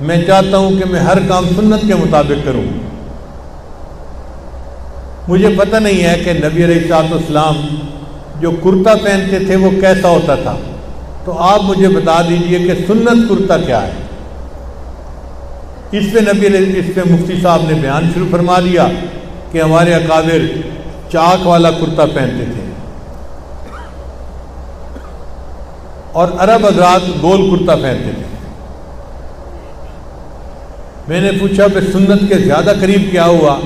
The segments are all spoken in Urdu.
میں چاہتا ہوں کہ میں ہر کام سنت کے مطابق کروں۔ مجھے پتہ نہیں ہے کہ نبی علیہ السلام جو کرتا پہنتے تھے وہ کیسا ہوتا تھا، تو آپ مجھے بتا دیجئے کہ سنت کرتا کیا ہے۔ اس پہ مفتی صاحب نے بیان شروع فرما دیا کہ ہمارے اکابر چاک والا کرتا پہنتے تھے اور عرب حضرات گول کرتا پہنتے تھے۔ میں نے پوچھا کہ سنت کے زیادہ قریب کیا ہوا؟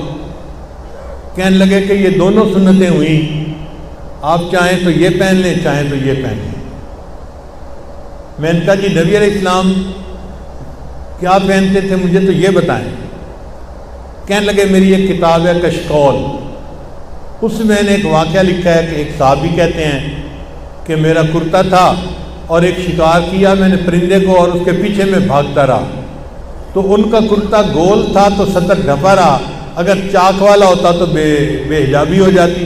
کہنے لگے کہ یہ دونوں سنتیں ہوئیں، آپ چاہیں تو یہ پہن لیں، چاہیں تو یہ پہن لیں۔ میں نے کہا جی نبی علیہ السلام کیا پہنتے تھے مجھے تو یہ بتائیں۔ کہنے لگے میری ایک کتاب ہے کشکول، اس میں نے ایک واقعہ لکھا ہے کہ ایک صحابی کہتے ہیں کہ میرا کرتا تھا اور ایک شکار کیا میں نے پرندے کو اور اس کے پیچھے میں بھاگتا رہا، تو ان کا کرتا گول تھا تو سطر ڈھپا رہا، اگر چاک والا ہوتا تو بے حجابی ہو جاتی۔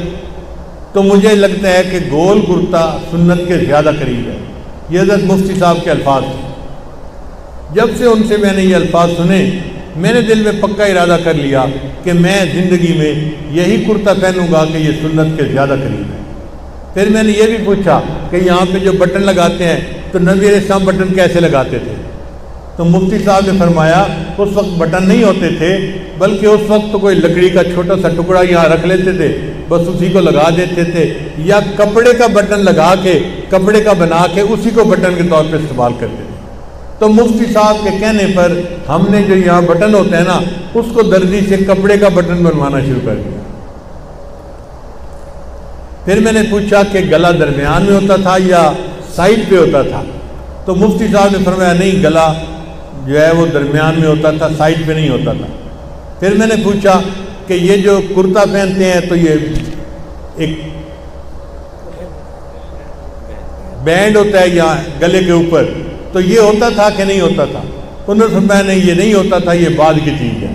تو مجھے لگتا ہے کہ گول کرتا سنت کے زیادہ قریب ہے۔ یہ حضرت مفتی صاحب کے الفاظ تھے۔ جب سے ان سے میں نے یہ الفاظ سنے، میں نے دل میں پکا ارادہ کر لیا کہ میں زندگی میں یہی کرتا پہنوں گا کہ یہ سنت کے زیادہ قریب ہے۔ پھر میں نے یہ بھی پوچھا کہ یہاں پہ جو بٹن لگاتے ہیں تو نبی علیہ السلام بٹن کیسے لگاتے تھے؟ تو مفتی صاحب نے فرمایا اس وقت بٹن نہیں ہوتے تھے، بلکہ اس وقت تو کوئی لکڑی کا چھوٹا سا ٹکڑا یہاں رکھ لیتے تھے، بس اسی کو لگا دیتے تھے، یا کپڑے کا بٹن لگا کے کپڑے کا بنا کے اسی کو بٹن کے طور پہ استعمال کرتے تھے۔ تو مفتی صاحب کے کہنے پر ہم نے جو یہاں بٹن ہوتا ہے نا، اس کو درزی سے کپڑے کا بٹن بنوانا شروع کر دیا۔ پھر میں نے پوچھا کہ گلا درمیان میں ہوتا تھا یا سائڈ پہ ہوتا تھا؟ تو مفتی صاحب نے فرمایا نہیں، گلا جو ہے وہ درمیان میں ہوتا تھا، سائڈ پہ نہیں ہوتا تھا۔ پھر میں نے پوچھا کہ یہ جو کرتا پہنتے ہیں تو یہ ایک بینڈ ہوتا ہے یہاں گلے کے اوپر، تو یہ ہوتا تھا کہ نہیں ہوتا تھا؟ انہوں نے فرمایا نہیں یہ نہیں ہوتا تھا، یہ بعد کی چیز ہے۔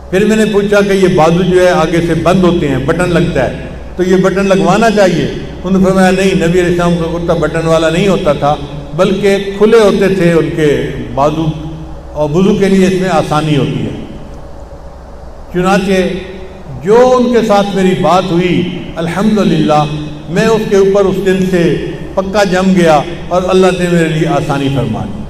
پھر میں نے پوچھا کہ یہ بازو جو ہے آگے سے بند ہوتے ہیں، بٹن لگتا ہے، تو یہ بٹن لگوانا چاہیے؟ انہوں نے فرمایا نہیں، نبی علیہ السلام کا کرتا بٹن والا نہیں ہوتا تھا، بلکہ کھلے ہوتے تھے ان کے بازو، اور وضو کے لیے اس میں آسانی ہوتی ہے۔ چنانچہ جو ان کے ساتھ میری بات ہوئی، الحمدللہ میں اس کے اوپر اس دن سے پکا جم گیا اور اللہ نے میرے لیے آسانی فرما دی۔